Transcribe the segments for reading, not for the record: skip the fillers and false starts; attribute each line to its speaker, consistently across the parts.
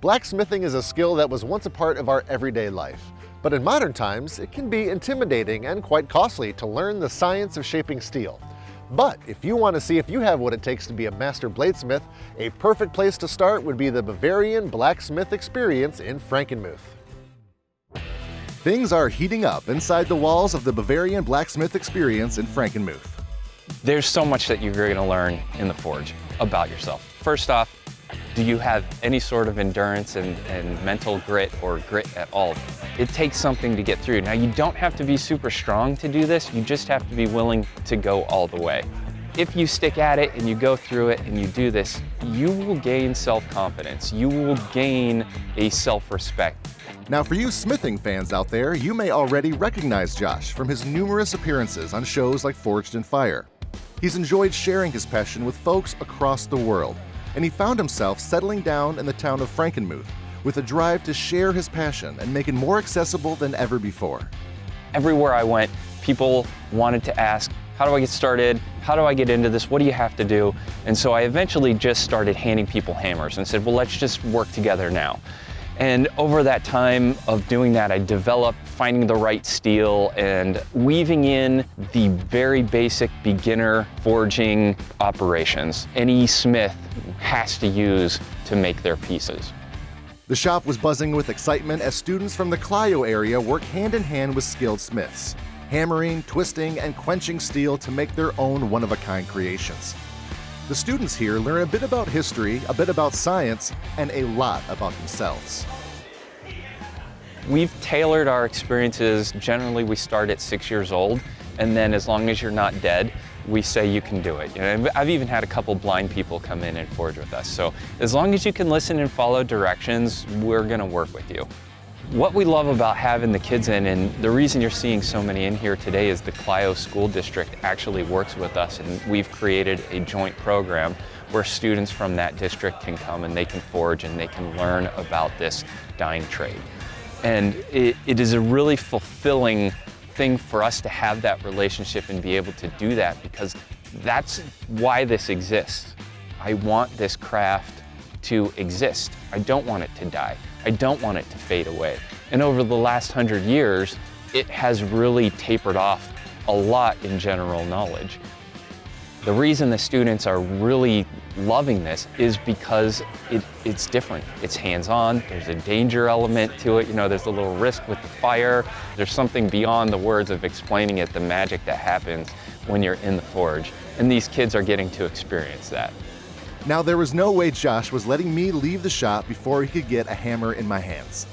Speaker 1: Blacksmithing is a skill that was once a part of our everyday life. But in modern times, it can be intimidating and quite costly to learn the science of shaping steel. But if you want to see if you have what it takes to be a master bladesmith, a perfect place to start would be the Bavarian Blacksmith Experience in Frankenmuth. Things are heating up inside the walls of the Bavarian Blacksmith Experience in Frankenmuth.
Speaker 2: There's so much that you're going to learn in the forge about yourself. First off, do you have any sort of endurance and mental grit or grit at all? It takes something to get through. Now, you don't have to be super strong to do this. You just have to be willing to go all the way. If you stick at it and you go through it and you do this, you will gain self-confidence. You will gain a self-respect.
Speaker 1: Now, for you smithing fans out there, you may already recognize Josh from his numerous appearances on shows like Forged in Fire. He's enjoyed sharing his passion with folks across the world, and he found himself settling down in the town of Frankenmuth with a drive to share his passion and make it more accessible than ever before.
Speaker 2: Everywhere I went, people wanted to ask, how do I get started? How do I get into this? What do you have to do? And so I eventually just started handing people hammers and said, well, let's just work together now. And over that time of doing that, I developed finding the right steel and weaving in the very basic beginner forging operations any smith has to use to make their pieces.
Speaker 1: The shop was buzzing with excitement as students from the Clio area work hand in hand with skilled smiths, hammering, twisting, and quenching steel to make their own one-of-a-kind creations. The students here learn a bit about history, a bit about science, and a lot about themselves.
Speaker 2: We've tailored our experiences. Generally, we start at 6 years old, and then as long as you're not dead, we say you can do it. You know, I've even had a couple blind people come in and forge with us. So as long as you can listen and follow directions, we're gonna work with you. What we love about having the kids in, and the reason you're seeing so many in here today, is the Clio School District actually works with us, and we've created a joint program where students from that district can come and they can forge and they can learn about this dying trade. And it is a really fulfilling thing for us to have that relationship and be able to do that, because that's why this exists. I want this craft to exist. I don't want it to die. I don't want it to fade away. And over the last 100 years, it has really tapered off a lot in general knowledge. The reason the students are really loving this is because it's different. It's hands-on, there's a danger element to it, you know, there's a little risk with the fire, there's something beyond the words of explaining it, the magic that happens when you're in the forge. And these kids are getting to experience that.
Speaker 1: Now, there was no way Josh was letting me leave the shop before he could get a hammer in my hands.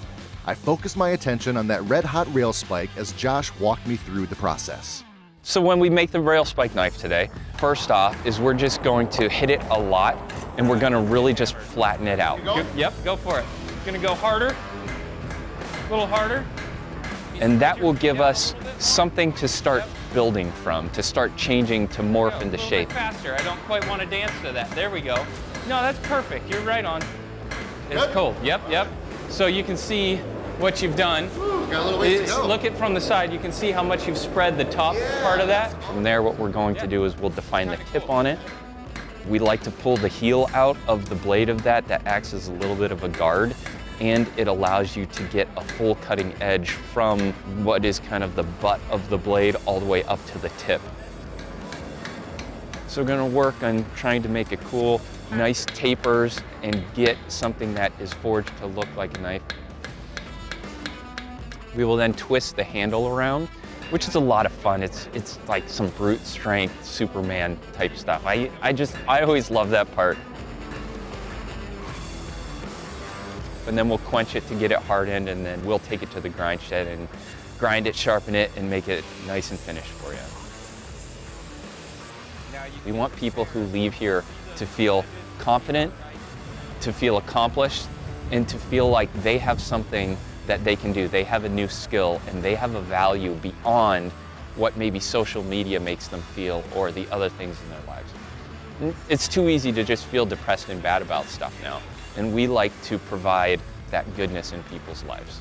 Speaker 1: I focused my attention on that red-hot rail spike as Josh walked me through the process.
Speaker 2: So when we make the rail spike knife today, first off is we're just going to hit it a lot, and we're gonna really just flatten it out. Yep, go for it. Gonna go harder, a little harder. And that will give us something to start building from, to start changing, to morph into shape. Faster, I don't quite want to dance to that. There we go. No, that's perfect, you're right on. It's cold, yep. So you can see what you've done.
Speaker 1: Got a little ways to go.
Speaker 2: Look at from the side, you can see how much you've spread the top part of that. From there, what we're going to do is we'll define the tip on it. We like to pull the heel out of the blade of that. That acts as a little bit of a guard, and it allows you to get a full cutting edge from what is kind of the butt of the blade all the way up to the tip. So we're gonna work on trying to make it cool, nice tapers, and get something that is forged to look like a knife. We will then twist the handle around, which is a lot of fun. It's like some brute strength, Superman type stuff. I always love that part. And then we'll quench it to get it hardened, and then we'll take it to the grind shed and grind it, sharpen it, and make it nice and finished for you. We want people who leave here to feel confident, to feel accomplished, and to feel like they have something that they can do. They have a new skill, and they have a value beyond what maybe social media makes them feel or the other things in their lives. It's too easy to just feel depressed and bad about stuff now. And we like to provide that goodness in people's lives.